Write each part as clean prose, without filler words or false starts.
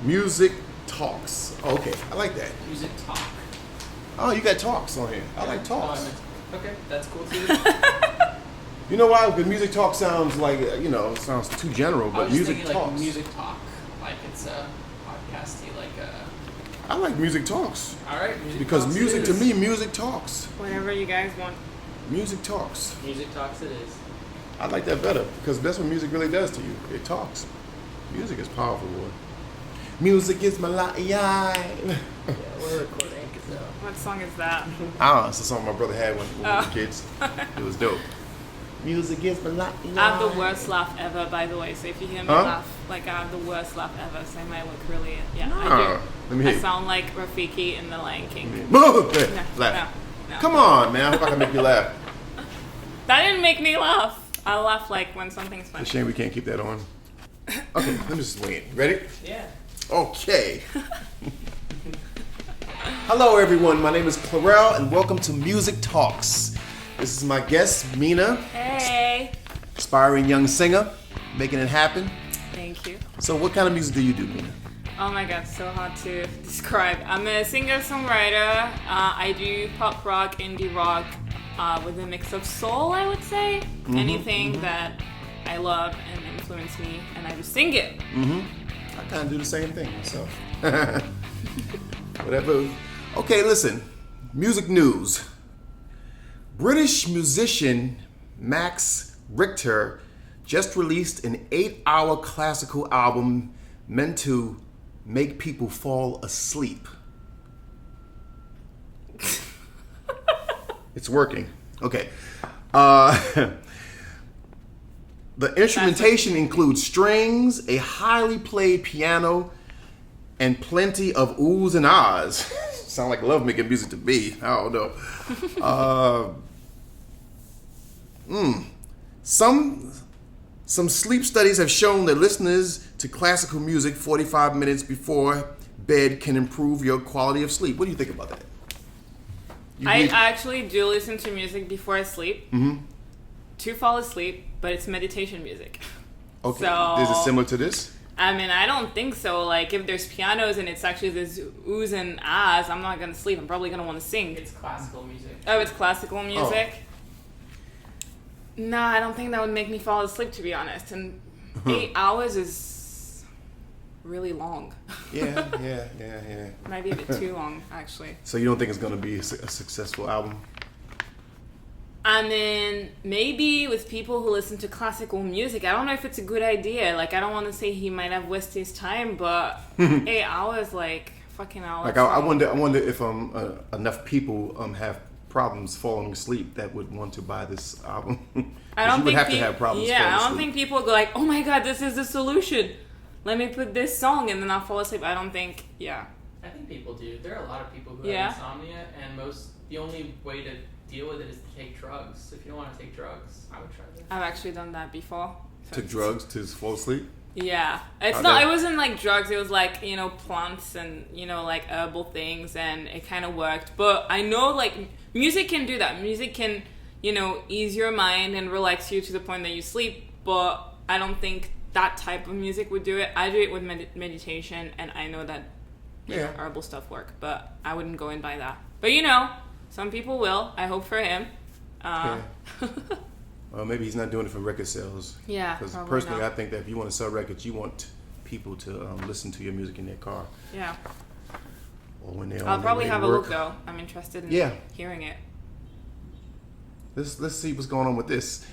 Music talks. Okay, I like that. Music talk. Oh, you got talks on here. I like talks. Okay, that's cool too. You know why? Because music talk sounds like, sounds too general, I but was music thinking talks. like music talk, like it's a podcasty, like a. I like music talks. All right, music Because talks music it to is. me, music talks. Whatever you guys want. Music talks. Music talks it is. I like that better because that's what music really does to you. It talks. Music is powerful, boy. Music is my life. Yeah, we're recording. So. What song is that? I don't know. It's a song my brother had when we were kids. It was dope. Music is my life. I have the worst laugh ever, by the way. So if you hear me laugh, like I have the worst laugh ever. So I might look really, I do. Let me hear I you. sound like Rafiki in The Lion King. Laugh. No. Come on, man. I hope I can make you laugh. That didn't make me laugh. I laugh like when something's It's funny. a shame we can't keep that on. Okay, let me just wing it. Ready? Yeah. Okay. Hello, everyone. My name is Clarell, and welcome to Music Talks. This is my guest, Mina, Hey. aspiring young singer, making it happen. Thank you. So, what kind of music do you do, Mina? Oh my god, so hard to describe. I'm a singer-songwriter. I do pop rock, indie rock, with a mix of soul, I would say. Anything that I love and influence me, and I just sing it. I kind of do the same thing myself. Whatever. Okay, listen. Music news. British musician Max Richter just released an 8-hour classical album meant to make people fall asleep. It's working. Okay. The instrumentation includes strings, a highly played piano, and plenty of oohs and ahs. Sound like love-making music to me. I don't know. Some sleep studies have shown that listeners to classical music 45 minutes before bed can improve your quality of sleep. What do you think about that? I actually do listen to music before I sleep to fall asleep, but it's meditation music. Okay. So, Is it similar to this? I mean, I don't think so. Like, if there's pianos and it's actually this oohs and ahs, I'm not gonna sleep. I'm probably gonna want to sing. It's classical music. Oh, it's classical music? No, I don't think that would make me fall asleep, to be honest. And 8 hours is really long. Yeah. Might be a bit too long, actually. So you don't think it's going to be a successful album? I mean, maybe with people who listen to classical music, I don't know if it's a good idea. Like, I don't want to say he might have wasted his time, but 8 hours, like, fucking hours. Like I wonder if enough people have problems falling asleep that would want to buy this album. I don't you would think have to have problems. Yeah, falling I don't asleep. think people go like, "Oh my god, this is the solution. Let me put this song," and then I'll fall asleep. I don't think. Yeah. I think people do. There are a lot of people who Yeah. have insomnia, and the only way to deal with it is to take drugs. If you don't want to take drugs, I would try this. I've actually done that before. So Took drugs to fall asleep. Yeah, it's How'd not. that- It wasn't like drugs. It was like plants and like herbal things, and it kind of worked. But I know like music can do that. Music can ease your mind and relax you to the point that you sleep. But I don't think that type of music would do it. I do it with meditation, and I know that herbal stuff work. But I wouldn't go and buy that. But some people will. I hope for him. Well, maybe he's not doing it for record sales. Yeah, Because probably personally, not. I think that if you want to sell records, you want people to listen to your music in their car Yeah. or when they're on I'll their probably way to have a work. look though. I'm interested in hearing it. Let's see what's going on with this.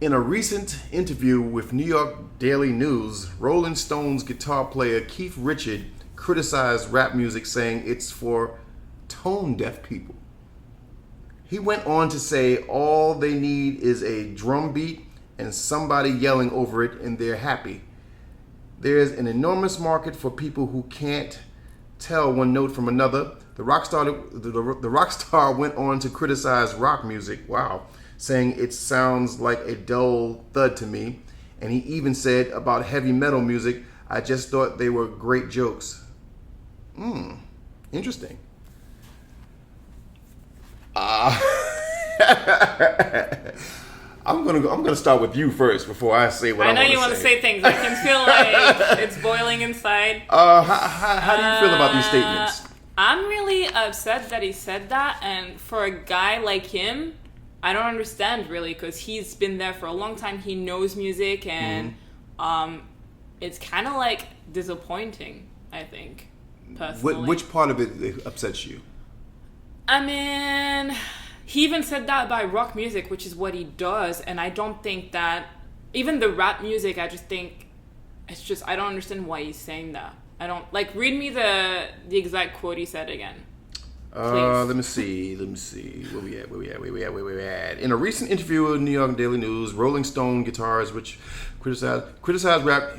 In a recent interview with New York Daily News, Rolling Stones guitar player Keith Richards criticized rap music, saying it's for tone-deaf people. He went on to say all they need is a drum beat and somebody yelling over it and they're happy. There's an enormous market for people who can't tell one note from another. The rock star went on to criticize rock music, saying it sounds like a dull thud to me. And he even said about heavy metal music, I just thought they were great jokes. Interesting. I'm gonna start with you first before I say what I I know you want to say things. I can feel like it's boiling inside. How do you feel about these statements? I'm really upset that he said that, and for a guy like him, I don't understand really, because he's been there for a long time. He knows music, and it's kind of like disappointing, I think, personally. Which part of it upsets you? I mean, he even said that about rock music, which is what he does, and I don't think that, even the rap music, I just think, it's just, I don't understand why he's saying that. I don't, like, read me the exact quote he said again. Please. Let me see. Where we at? In a recent interview with New York Daily News, Rolling Stone guitarist, which criticized rap,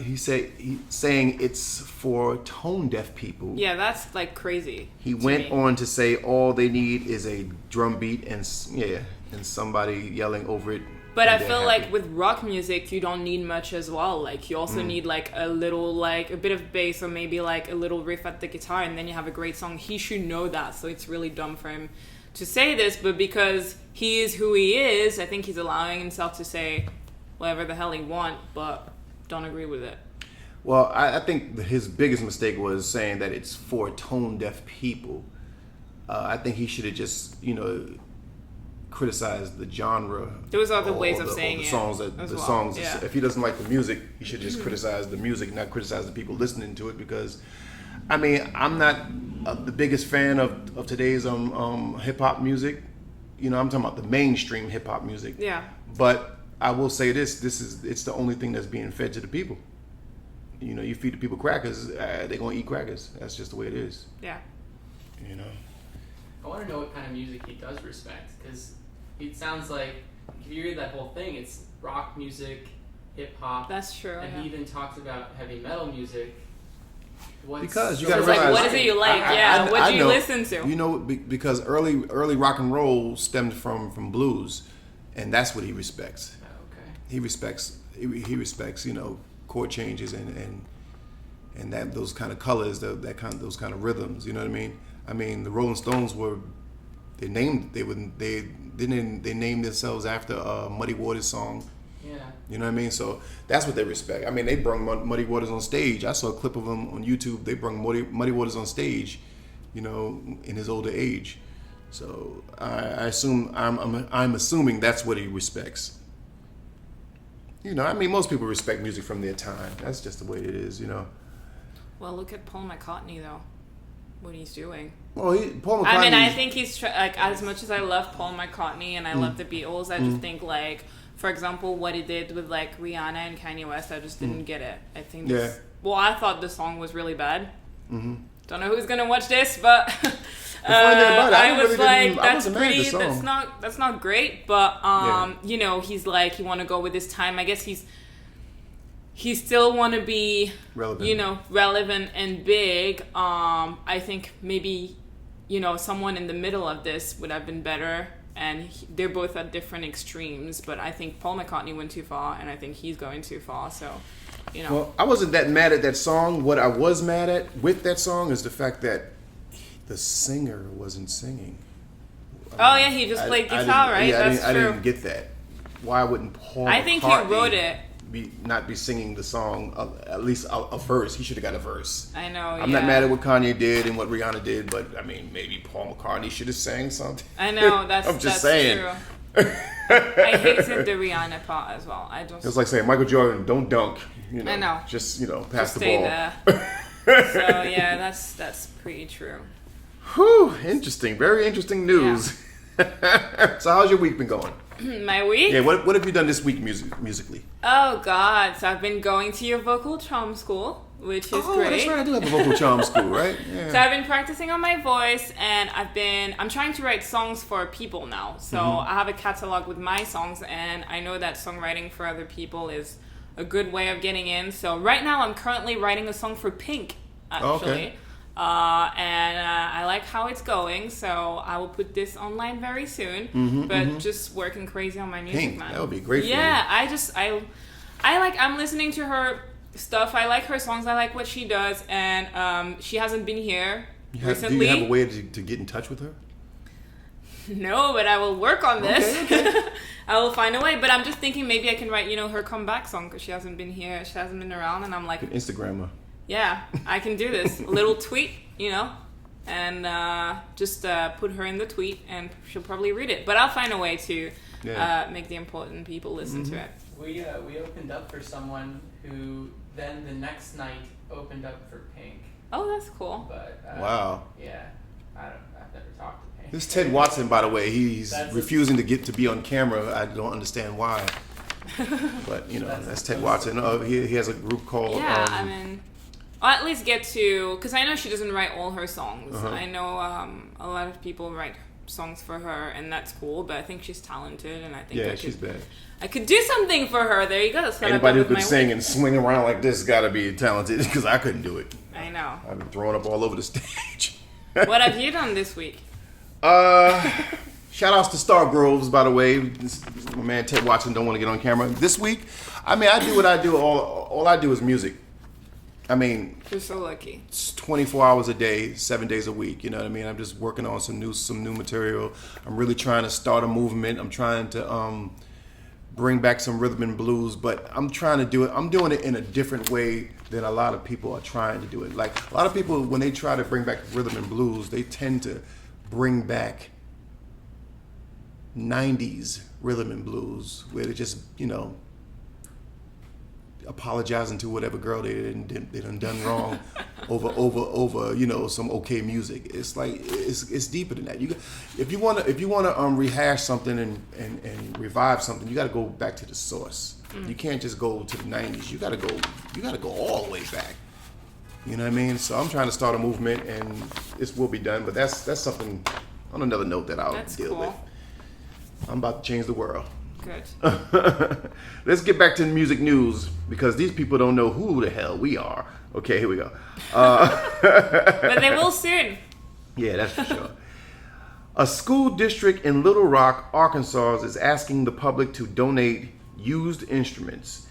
saying it's for tone deaf people. Yeah, that's like crazy. He went on to say all they need is a drum beat and somebody yelling over it. But I feel like with rock music, you don't need much as well. Like, you also need like a little, like a bit of bass, or maybe like a little riff at the guitar, and then you have a great song. He should know that, so it's really dumb for him to say this. But because he is who he is, I think he's allowing himself to say whatever the hell he wants, but don't agree with it. Well, I think his biggest mistake was saying that it's for tone deaf people. I think he should have just, criticize the genre. There was other ways of saying the it. songs songs. Yeah. If he doesn't like the music, he should just criticize the music, not criticize the people listening to it. Because, I mean, I'm not the biggest fan of today's hip hop music. I'm talking about the mainstream hip hop music. Yeah. But I will say it's the only thing that's being fed to the people. You feed the people crackers, they're gonna eat crackers. That's just the way it is. Yeah. I want to know what kind of music he does respect, because it sounds like, if you read that whole thing, it's rock music, hip hop. That's true. And he even talks about heavy metal music. Because you So gotta it's like, realize, what is it you like? What do you listen to? Because early rock and roll stemmed from blues, and that's what he respects. Okay. He respects chord changes and that those kind of colors, those kind of rhythms. You know what I mean? I mean, the Rolling Stones they named themselves after a Muddy Waters song. Yeah. You know what I mean? So that's what they respect. I mean, they brought Muddy Waters on stage. I saw a clip of him on YouTube. They brought Muddy Waters on stage, in his older age. So I assume I'm assuming that's what he respects. I mean, most people respect music from their time. That's just the way it is. Well, look at Paul McCartney though. What he's doing. Well, Paul McCartney. I mean, I think he's like, as much as I love Paul McCartney and I love the Beatles, I just think, like, for example, what he did with like Rihanna and Kanye West, I just didn't get it. I think. Well, I thought the song was really bad. Mm-hmm. Don't know who's gonna watch this, but I was like, that's pretty. That's not great. But he's like, he want to go with his time. I guess he still want to be relevant and big. I think maybe someone in the middle of this would have been better, and they're both at different extremes, but I think Paul McCartney went too far, and I think he's going too far, so Well, I wasn't that mad at that song. What I was mad at with that song is the fact that the singer wasn't singing. He just played guitar, right? That's true. I didn't get that. Why wouldn't Paul I think McCartney he wrote it. not be singing the song, at least a verse? He should have got a verse. I know. I'm not mad at what Kanye did and what Rihanna did, but I mean, maybe Paul McCartney should have sang something. I know. I'm just saying. True. I hated the Rihanna part as well. It was like saying Michael Jordan, don't dunk. I know. Just just pass the stay ball. There. So yeah, that's pretty true. Whew, interesting. Very interesting news. Yeah. So how's your week been going? My week? Yeah, what have you done this week musically? Oh God, so I've been going to your vocal charm school, which is great. That's right, I do have a vocal charm school, right? Yeah. So I've been practicing on my voice, and I'm trying to write songs for people now. So I have a catalog with my songs, and I know that songwriting for other people is a good way of getting in. So right now I'm currently writing a song for Pink, actually. Okay. And I like how it's going, so I will put this online very soon. Just working crazy on my music, Pink, man. that would be great for you. Yeah, I'm listening to her stuff. I like her songs. I like what she does, and she hasn't been here recently. Do you have a way to get in touch with her? No, but I will work on this. Okay. I will find a way. But I'm just thinking maybe I can write, her comeback song because she hasn't been here. She hasn't been around. And I'm like, Instagram her. yeah, I can do this. A little tweet, and just put her in the tweet and she'll probably read it. But I'll find a way to make the important people listen to it. We opened up for someone who then the next night opened up for Pink. Oh, that's cool. But Wow. yeah, I've never talked to Pink. This Ted Watson, by the way, he's That's refusing to get to be on camera. I don't understand why. But, that's Ted Watson. He has a group called... Yeah, I'll at least get to... Because I know she doesn't write all her songs. Uh-huh. I know a lot of people write songs for her, and that's cool, but I think she's talented, and I think she's bad. I could do something for her. There you go. That's what Anybody who I've done could with my sing week. and swing around like this got to be talented because I couldn't do it. I know. I've been throwing up all over the stage. What have you done this week? Shout outs to Star Groves, by the way. My man Ted Watson don't want to get on camera. This week, I do what I do. All I do is music. You're so lucky. It's 24 hours a day, 7 days a week. You know what I mean? I'm just working on some new material. I'm really trying to start a movement. I'm trying to bring back some rhythm and blues, but I'm trying to do it. I'm doing it in a different way than a lot of people are trying to do it. Like a lot of people, when they try to bring back rhythm and blues, they tend to bring back 90s rhythm and blues where they just, apologizing to whatever girl they done wrong over some okay music. It's like it's deeper than that. If you want to rehash something and revive something, you got to go back to the source. You can't just go to the 90s. You got to go all the way back. You know what I mean? So I'm trying to start a movement, and this will be done. But that's something on another note that I'll deal with. I'm about to change the world. Good. Let's get back to the music news because these people don't know who the hell we are. Okay, here we go. But they will soon. Yeah, that's for sure. A school district in Little Rock, Arkansas is asking the public to donate used instruments.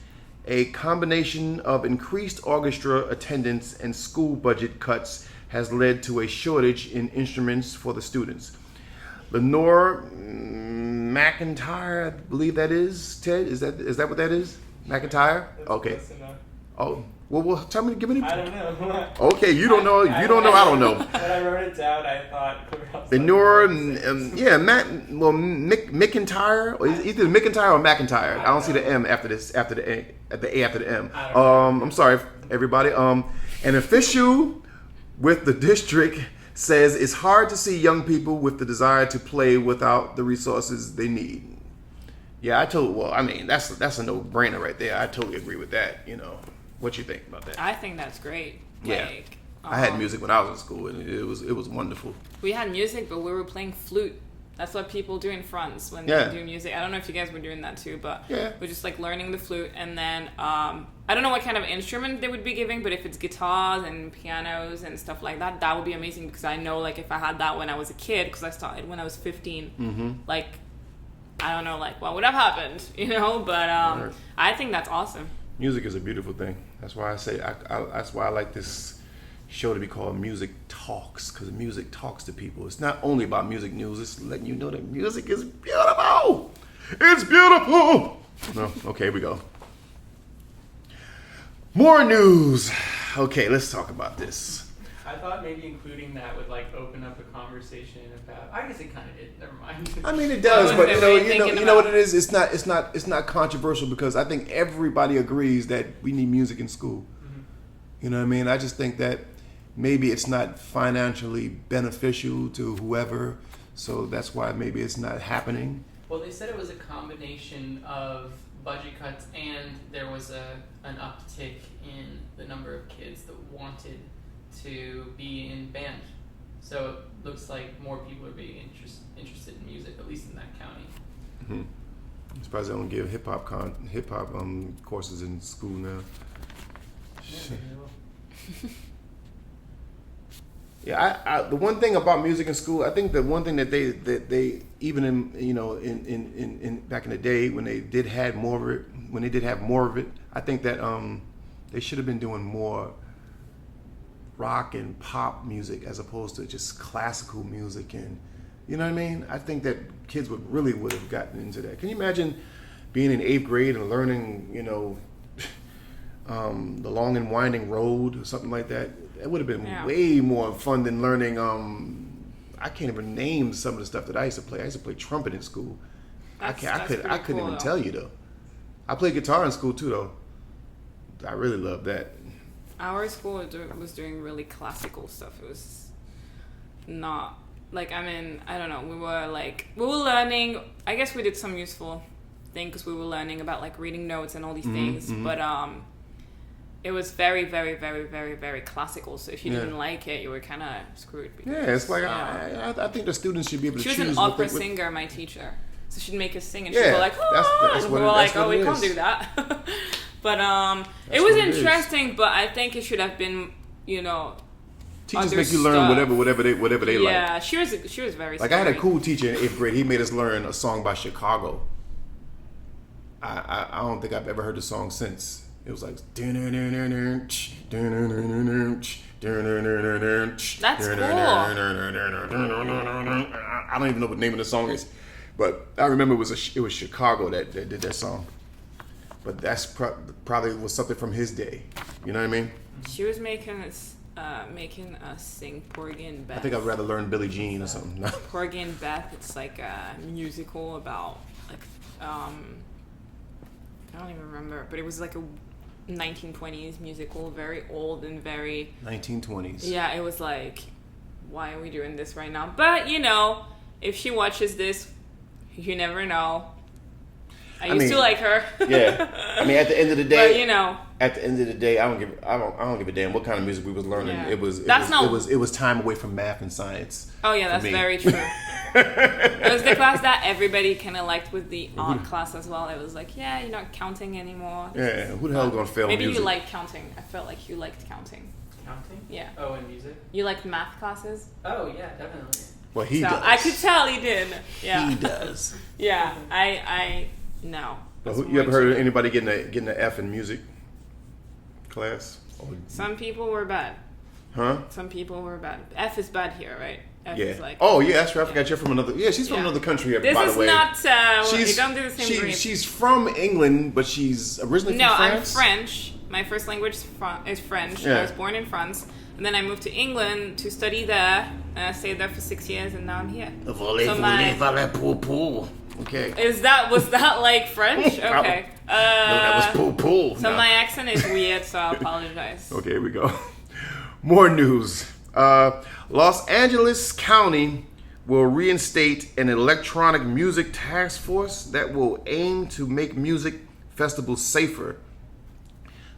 A combination of increased orchestra attendance and school budget cuts has led to a shortage in instruments for the students. Lenore McIntyre, I believe that is. Ted, is that what that is? McIntyre? Okay. Oh, well, tell me, give me the... I don't know. Okay, you don't know. You don't know. I don't know. When I wrote it down, I thought... Lenore, McIntyre, or either McIntyre or McIntyre. I don't see the M after this, after the A after the M. I'm sorry, everybody. An official with the district says it's hard to see young people with the desire to play without the resources they need. Yeah, that's a no-brainer right there. I totally agree with that. What you think about that? I think that's great. Yeah. I had music when I was in school, and it was wonderful. We had music, but we were playing flute. That's what people do in France when Yeah. they do music. I don't know if you guys were doing that too, but Yeah. we're just like learning the flute. And then I don't know what kind of instrument they would be giving, but if it's guitars and pianos and stuff like that, that would be amazing because I know like if I had that when I was a kid, because I started when I was 15, like I don't know like what would have happened, But Right. I think that's awesome. Music is a beautiful thing. That's why I say that's why I like this show to be called Music Talks, because music talks to people. It's not only about music news. It's letting you know that music is beautiful. It's beautiful. No, okay, here we go. More news. Okay, let's talk about this. I thought maybe including that would like open up a conversation about... I guess it kind of did. Never mind. It does, I but was really thinking you know what about- it is. It's not controversial because I think everybody agrees that we need music in school. You know what I mean? I just think that maybe it's not financially beneficial to whoever, so that's why maybe it's not happening. Well, they said it was a combination of budget cuts and there was an uptick in the number of kids that wanted to be in band. So it looks like more people are being interested in music, at least in that county. I'm surprised they don't give hip hop courses in school now. Yeah, the one thing about music in school, I think the one thing that they even in back in the day when they did have more of it, I think that they should have been doing more rock and pop music as opposed to just classical music and You know what I mean? I think that kids would have gotten into that. Can you imagine being in 8th grade and learning, the long and winding road or something like that? That would have been way more fun than learning. I can't even name some of the stuff that I used to play. I used to play trumpet in school. I couldn't cool, even though. tell you though. I played guitar in school too though. I really loved that. Our school was doing really classical stuff. It was not like, I don't know. We were learning. I guess we did some useful thing because we were learning about like reading notes and all these things. But it was very, very, very, very, very classical. So if you didn't like it, you were kind of screwed. Because, It's like I think the students should be able to choose. She was an opera singer, my teacher. So she'd make us sing, and she'd go like, "Oh," that's and what we were like, what "Oh, we it can't is. do that." But it what was it is. interesting. But I think it should have been, Teachers make you learn whatever they like. Yeah, she was very. Like I had a cool teacher in 8th grade. He made us learn a song by Chicago. I don't think I've ever heard the song since. It was like That's cool. I don't even know what the name of the song is, but I remember it was Chicago that did that song. But that's probably was something from his day. You know what I mean? She was making us sing Porgy and Beth. I think I'd rather learn Billie Jean or something. Porgy and Beth. It's like a musical about like I don't even remember, but it was like a 1920s musical, very old and very 1920s. Yeah, it was like, why are we doing this right now? But if she watches this, you never know. I used to like her. Yeah, I mean, at the end of the day, but at the end of the day, I don't give a damn what kind of music we was learning. Yeah. It was time away from math and science. Oh yeah, that's very true. It was the class that everybody kind of liked with the art class as well. It was like, yeah, you're not counting anymore. Yeah, who the hell is gonna fail Maybe music? you liked counting. I felt like you liked counting. Counting? Yeah. Oh, and music? You liked math classes? Oh, yeah, definitely. Well, he So does. I could tell he did. Yeah. He does. Yeah. I no. Well, That's you ever way heard too- of anybody getting an F in music class? Some people were bad. Huh? Some people were bad. F is bad here, right? F Yeah. is like. Oh yeah, that's right. I forgot you're from another. Yeah, she's from Yeah. another country. This by is the way. not. You don't do the same breed. She's from England, but she's originally No, from France. I'm French. My first language is French. Yeah. I was born in France, and then I moved to England to study there. And I stayed there for 6 years, and now I'm here. Okay. Was that like French? Okay. No, that was poo. So my accent is weird, so I apologize. Okay, here we go. More news. Los Angeles County will reinstate an electronic music task force that will aim to make music festivals safer.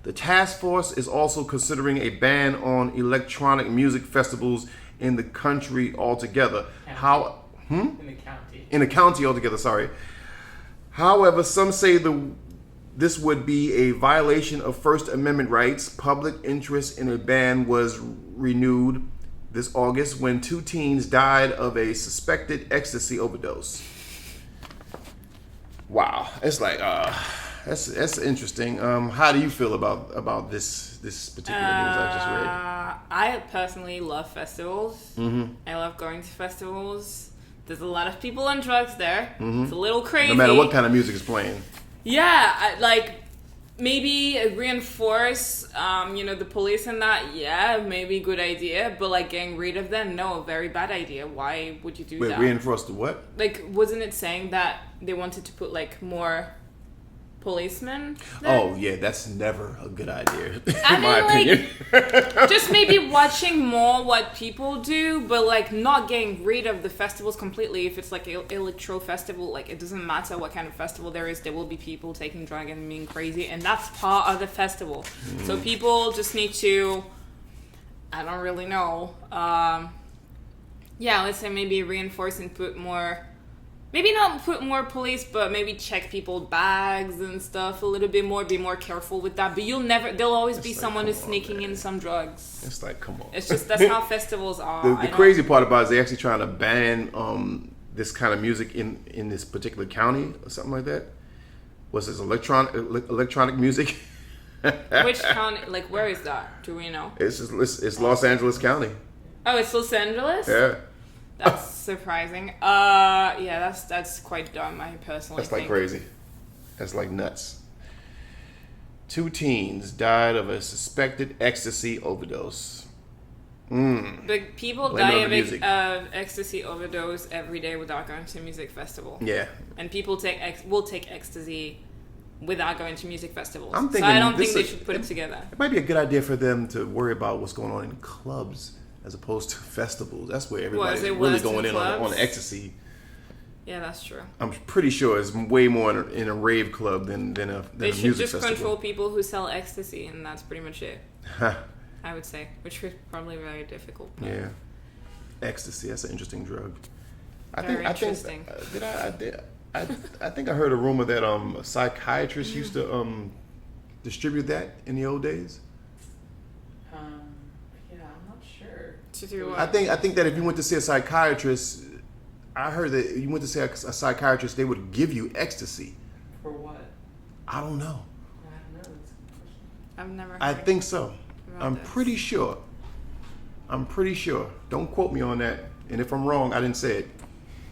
The task force is also considering a ban on electronic music festivals in the country altogether. In the county. In the county altogether, sorry. However, some say this would be a violation of First Amendment rights. Public interest in a ban was renewed this August when 2 teens died of a suspected ecstasy overdose. Wow, it's like that's interesting. How do you feel about this particular news I just read? I personally love festivals. Mm-hmm. I love going to festivals. There's a lot of people on drugs there. Mm-hmm. It's a little crazy. No matter what kind of music is playing. Yeah, maybe reinforce, the police and that. Yeah, maybe good idea. But like getting rid of them, no, very bad idea. Why would you do that? Reinforce the what? Like, wasn't it saying that they wanted to put like more policemen there? Oh yeah, that's never a good idea, I in my mean, opinion. Just maybe watching more what people do, but like not getting rid of the festivals completely. If it's like an electro festival, like it doesn't matter what kind of festival there is, there will be people taking drugs and being crazy, and that's part of the festival. So people just need to, I don't really know, let's say maybe reinforce and put more. Maybe not put more police, but maybe check people's bags and stuff a little bit more. Be more careful with that. But there'll always be like, someone who's come on, sneaking man. in some drugs. It's like, come on. It's just, that's how festivals are. The crazy part about it is they actually trying to ban this kind of music in this particular county or something like that. What's this, electronic music? Which county? Like, where is that? Do we know? It's Los Angeles County. Oh, it's Los Angeles? Yeah. That's surprising. Yeah, that's quite dumb. I personally That's like think. crazy. That's like nuts. 2 teens died of a suspected ecstasy overdose. But people Blame it die on of, the music. ecstasy overdose every day without going to a music festival. Yeah. And people will take ecstasy without going to music festivals. I'm So thinking I don't this think they is- should put it together. It might be a good idea for them to worry about what's going on in clubs as opposed to festivals. That's where everybody's is it really worse in going in on clubs? ecstasy. Yeah, that's true. I'm pretty sure it's way more in a rave club than a They should music just festival. control people who sell ecstasy, and that's pretty much it. Huh. I would say, which is probably very difficult. but- Yeah, ecstasy. That's an interesting drug. Very interesting. I think I heard a rumor that a psychiatrist used to distribute that in the old days. Yeah, I'm not sure. To do what? I think that if you went to see a psychiatrist, I heard that you went to see a psychiatrist, they would give you ecstasy. For what? I don't know. I don't know. That's a good question. I've never. I heard think so. about I'm this. pretty sure. I'm pretty sure. Don't quote me on that. And if I'm wrong, I didn't say it.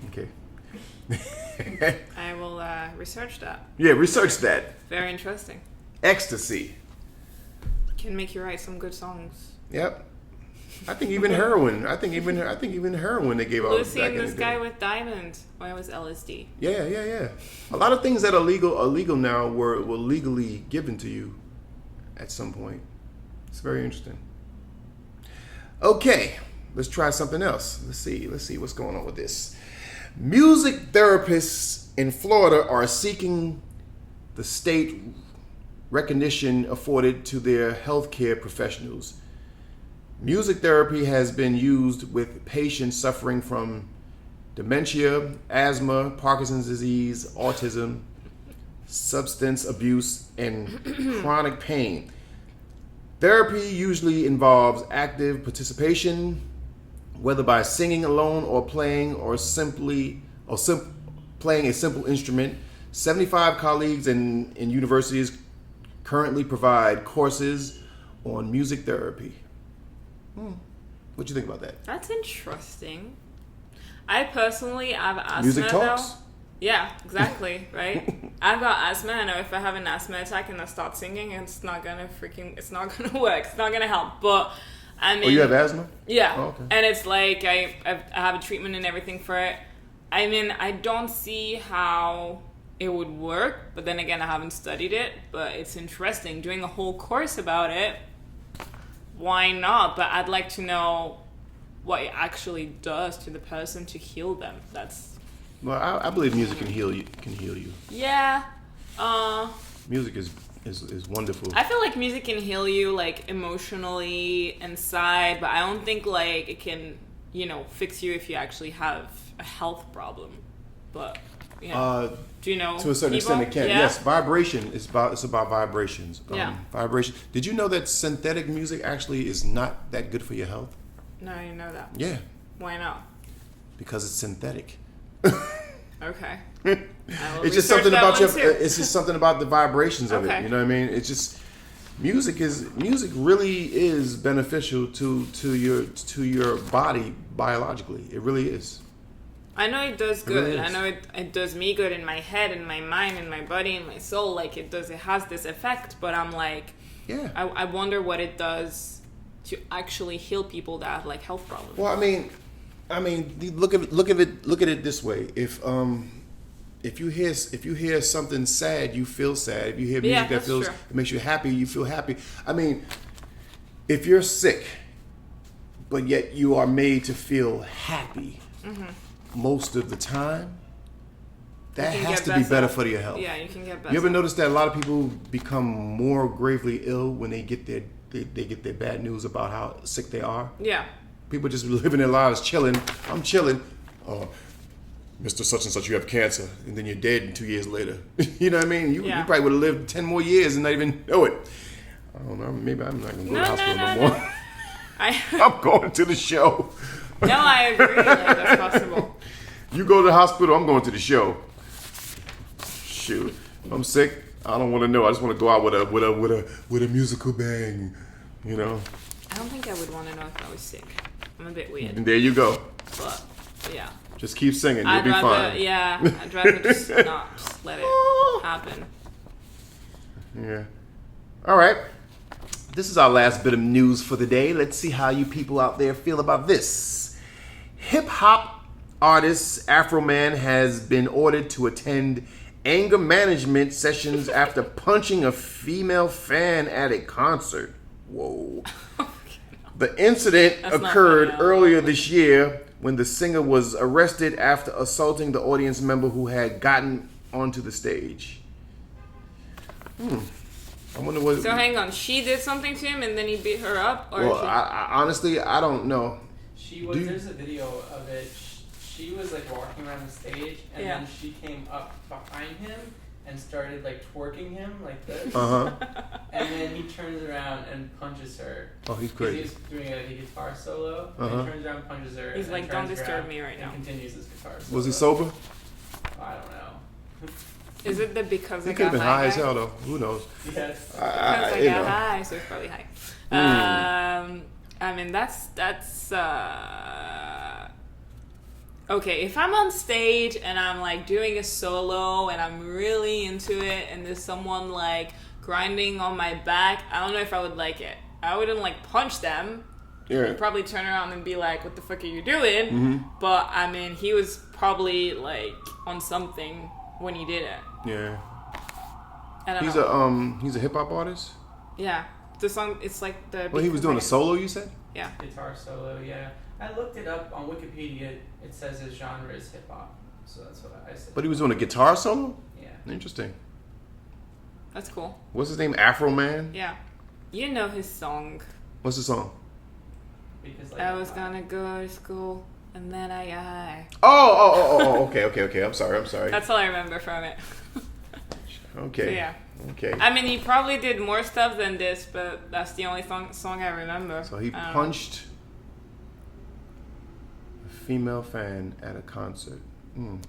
Okay. I will research that. Yeah, research that. Very interesting. Ecstasy. Can make you write some good songs. Yep. I think even heroin. I think even heroin they gave out Lucy back and in this the guy day. with Diamond. Or it was LSD. Yeah. A lot of things that are legal now were legally given to you at some point. It's very interesting. Okay, let's try something else. Let's see what's going on with this. Music therapists in Florida are seeking the state recognition afforded to their healthcare professionals. Music therapy has been used with patients suffering from dementia, asthma, Parkinson's disease, autism, substance abuse, and chronic pain. Therapy usually involves active participation, whether by singing alone or playing playing a simple instrument. 75 colleagues in universities currently provide courses on music therapy. What do you think about that? That's interesting. I personally have asthma. Music talks. Though. Yeah, exactly, right? I've got asthma. I know if I have an asthma attack and I start singing, it's not gonna work. It's not gonna help. But I mean, Oh, you have asthma? yeah, Oh, okay. and it's like I have a treatment and everything for it. I mean, I don't see how it would work, but then again, I haven't studied it. But it's interesting doing a whole course about it. Why not? But I'd like to know what it actually does to the person to heal them. That's Well, I believe music can heal you. yeah. Music is wonderful. I feel like music can heal you like emotionally inside, but I don't think like it can, fix you if you actually have a health problem. But do you know? To a certain people? extent, it can. Yeah? Yes, vibration is it's about vibrations. Yeah. Vibration. Did you know that synthetic music actually is not that good for your health? No, I didn't know that. Yeah, Why not? because it's synthetic. Okay. It's just something about your. It's just something about the vibrations of Okay. it. You know what I mean? It's just music really is beneficial to your body biologically. It really is. I know it does really good. is. I know it does me good in my head, in my mind, in my body, in my soul. Like it has this effect. But I'm like, Yeah. I wonder what it does to actually heal people that have like health problems. Well, I mean, look at it this way. If you hear something sad, you feel sad. If you hear music that that's feels true. it makes you happy, you feel happy. I mean, if you're sick, but yet you are made to feel happy most of the time, that You can has get to be better better. for your health. Yeah, you can get better. You ever notice that a lot of people become more gravely ill when they get their bad news about how sick they are? Yeah. People just living their lives chilling. I'm chilling. Mr. Such and such, you have cancer. And then you're dead 2 years later. You know what I mean? You Yeah. probably would have lived 10 more years and not even know it. I don't know. Maybe I'm not going to go to the hospital no more. I'm going to the show. No, I agree. Like, that's possible. You go to the hospital, I'm going to the show. Shoot. If I'm sick, I don't want to know. I just want to go out with a musical bang. You know? I don't think I would want to know if I was sick. I'm a bit weird. And there you go. But Yeah. Just keep singing. You'll I'd be rather, fine. yeah, I'd rather just not just let it happen. Yeah. All right. This is our last bit of news for the day. Let's see how you people out there feel about this. Hip hop artist Afro Man has been ordered to attend anger management sessions after punching a female fan at a concert. Whoa. The incident That's not occurred funny. earlier this year when the singer was arrested after assaulting the audience member who had gotten onto the stage. I wonder what. So hang on, she did something to him and then he beat her up, or Well, she, I honestly, I don't know. She was. Do you- There's a video of it. She was like walking around the stage, and Yeah. then she came up behind him and started like twerking him like this. Uh huh. And then he turns around and punches her. Oh, he's 'Cause crazy. he was doing a guitar solo. Uh-huh. And he turns around, and punches her. He's and like, then "Don't turns disturb around me right and now." Continues his guitar solo. Was he sober? I don't know. is it the because He I could have got been high high as guy? hell, though. Who knows? Yes. Because I You got know. high, so it's probably high. I mean, that's okay. If I'm on stage and I'm like doing a solo and I'm really into it, and there's someone like grinding on my back, I don't know if I would like it. I wouldn't like punch them. Yeah. I'd probably turn around and be like, "What the fuck are you doing?" Mm-hmm. But I mean, he was probably like on something when he did it. Yeah. I don't He's know. he's a hip hop artist. Yeah, the song. It's like the. Well, he was doing a solo. You said. Yeah. Guitar solo, yeah. I looked it up on Wikipedia. It says his genre is hip hop, so that's what I said. But he was doing a guitar solo. Yeah. Interesting. That's cool. What's his name? Afro Man. Yeah. You know his song. What's the song? Because like I was gonna go to school and then I got high. Oh. Okay. I'm sorry. That's all I remember from it. Okay. So yeah. Okay. I mean, he probably did more stuff than this, but that's the only song I remember. So he I don't know. punched a female fan at a concert. I'm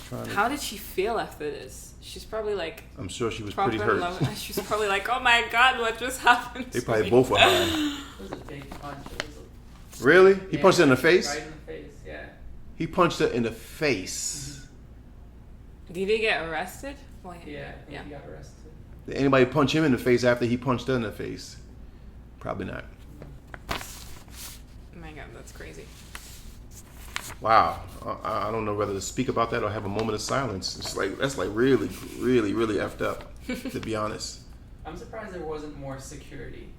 trying to. How did she feel after this? She's probably like I'm sure she was proper pretty in hurt. love. She's probably like, "Oh my god, what just happened?" They to probably me?" both were high. It was a big punch. It was Really? He yeah, punched her in the face? Right in the face, yeah. He punched her in the face. Did he get arrested? Well, Yeah, I think Yeah. he got arrested. Did anybody punch him in the face after he punched her in the face? Probably not. Oh my god, that's crazy. Wow. I don't know whether to speak about that or have a moment of silence. It's like that's like really effed up, to be honest. I'm surprised there wasn't more security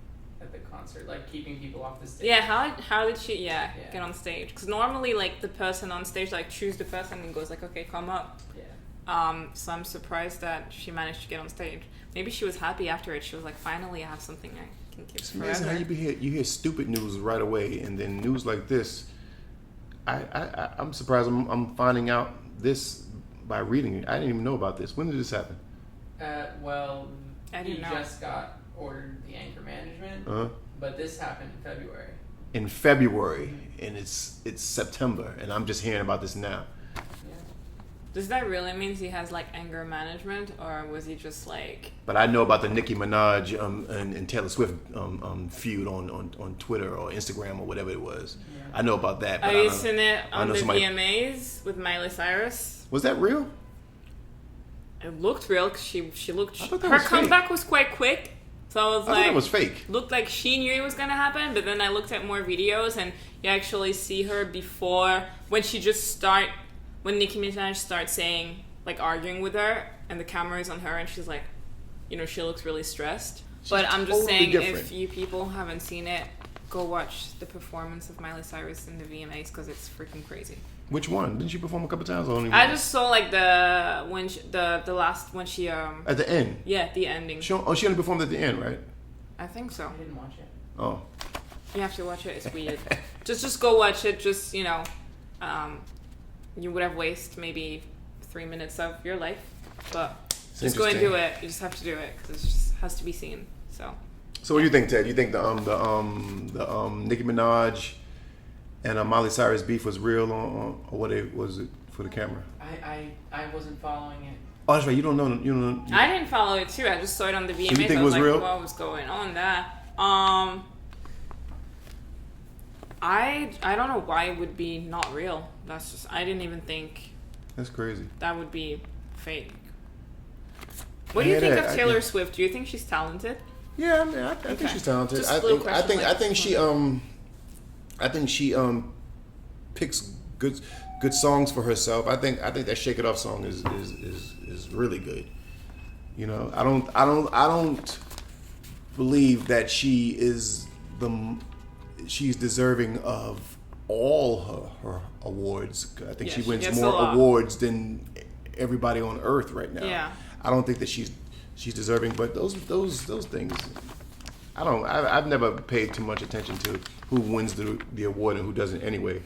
at the concert, like keeping people off the stage. Yeah, how did she Yeah. get on stage? Because normally like the person on stage like choose the person and goes like, okay, come up. Yeah. So I'm surprised that she managed to get on stage. Maybe she was happy after it. She was like, finally I have something I can keep It's amazing forever. how you hear stupid news right away, and then news like this. I'm surprised I'm finding out this by reading it. I didn't even know about this. When did this happen? Well, I he didn't know. just got ordered the anchor management, Uh-huh. but this happened in February. In February, and it's September, and I'm just hearing about this now. Yeah. Does that really mean he has like anger management, or was he just like? But I know about the Nicki Minaj and Taylor Swift feud on Twitter or Instagram or whatever it was. Yeah. I know about that. But Have I you don't- seen it I on know the somebody- VMAs with Miley Cyrus? Was that real? It looked real because she looked. I thought that Her was fake. comeback was quite quick, so I was I thought like, that was fake. looked like she knew it was gonna happen. But then I looked at more videos, and you actually see her before when when Nicki Minaj starts saying like arguing with her, and the camera is on her, and she's like, she looks really stressed. But I'm just totally saying, different. if you people haven't seen it, go watch the performance of Miley Cyrus in the VMAs because it's freaking crazy. Which one? Didn't she perform a couple times? Or only I once? just saw like the last when she At the end. the ending. She only performed at the end, right? I think so. I didn't watch it. Oh. You have to watch it. It's weird. just go watch it. Just you would have wasted maybe 3 minutes of your life, but just go and do it. You just have to do it because it just has to be seen. So So what do you think, Ted? You think the Nicki Minaj and Miley Cyrus beef was real, or was it for the camera? I wasn't following it. Oh, that's right. You don't know. I didn't follow it too. I just saw it on the VMAs. you think I it was like, real? what was going on there? I don't know why it would be not real. That's just, I didn't even think That's crazy. that would be fake. What do you think of Taylor Swift? Do you think she's talented? Yeah, I mean, I think she's talented. Just a little question I think she picks good songs for herself. I think that Shake It Off song is really good. You know, I don't believe that she's deserving of all her awards. I think Yeah, she she wins gets a more lot. awards than everybody on earth right now. Yeah. I don't think that she's deserving, but those things, I've never paid too much attention to who wins the award and who doesn't anyway,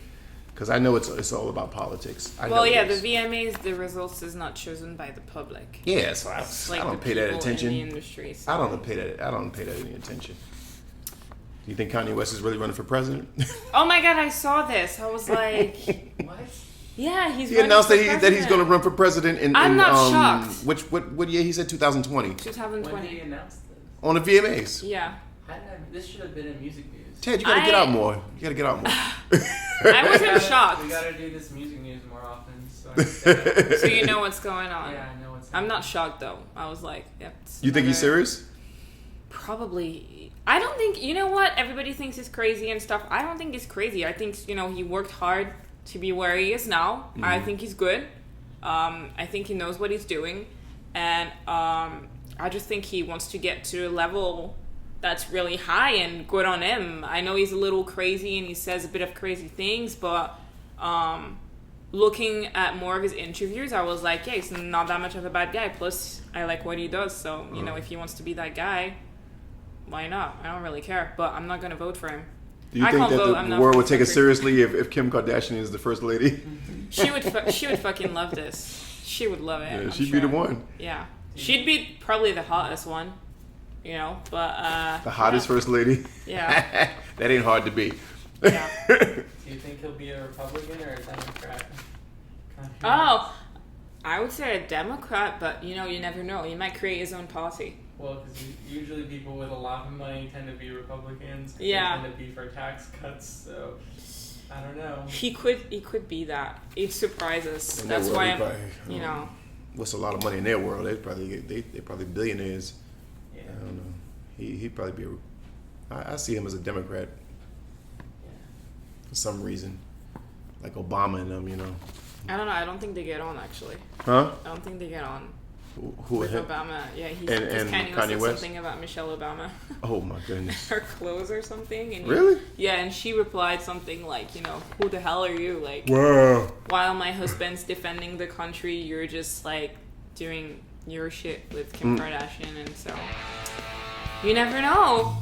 because I know it's all about politics. Well, yeah, the VMAs, the results is not chosen by the public. Yeah, so It's I like don't the pay that people attention. in the industry. So. I don't pay that any attention. Do you think Kanye West is really running for president? Oh my god, I saw this. I was like, What? yeah, he's. He running announced for that he's president. going to run for president in. I'm not shocked. What year? He said 2020 When did he 2020. announce this? on the VMAs. Yeah. This should have been in music news. Ted, you got to get out more. You got to get out more. I wasn't shocked. We gotta do this music news more often. So, So you know what's going on. yeah, I know what's. I'm not shocked though. I was like, yep. it's You think he's another- serious? Probably. I don't think, you know what? Everybody thinks he's crazy and stuff. I don't think he's crazy. I think, he worked hard to be where he is now. I think he's good. I think he knows what he's doing. And I just think he wants to get to a level that's really high, and good on him. I know he's a little crazy and he says a bit of crazy things, but looking at more of his interviews, I was like, yeah, he's not that much of a bad guy. Plus, I like what he does. So, if he wants to be that guy, why not? I don't really care, but I'm not going to vote for him. Do you I think can't that vote, I'm the not world voting would take it for- seriously if Kim Kardashian is the first lady? She would fucking love this. She would love it. Yeah, I'm she'd sure. be the one. Yeah. She'd be probably the hottest one, but The hottest first lady. Yeah. That ain't hard to be. Yeah. Do you think he'll be a Republican or a Democrat? Oh, I would say a Democrat, but you never know. He might create his own party. Well, because usually people with a lot of money tend to be Republicans. 'Cause Yeah. They tend to be for tax cuts. So I don't know. He could be that. He'd surprise us. In their That's world, why he I'm, probably, What's a lot of money in their world? They're probably billionaires. Yeah. I don't know. He'd probably be I see him as a Democrat Yeah. for some reason, like Obama and them. I don't know. I don't think they get on actually. Huh? I don't think they get on Who? with him? Obama. Yeah, he's And because Kanye Kanye said West? something about Michelle Obama. Oh my goodness. Her clothes or something. And Really? Yeah, and she replied something like, who the hell are you? Like, Wow. while my husband's defending the country, you're just like doing your shit with Kim Kardashian, and so you never know.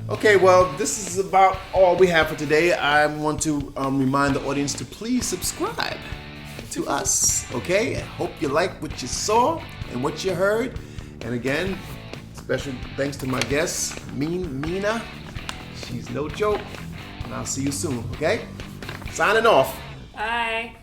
Okay, well, this is about all we have for today. I want to remind the audience to please subscribe to us, okay? I hope you like what you saw and what you heard. And again, special thanks to my guest, Mina. She's no joke. And I'll see you soon, okay? Signing off. Bye.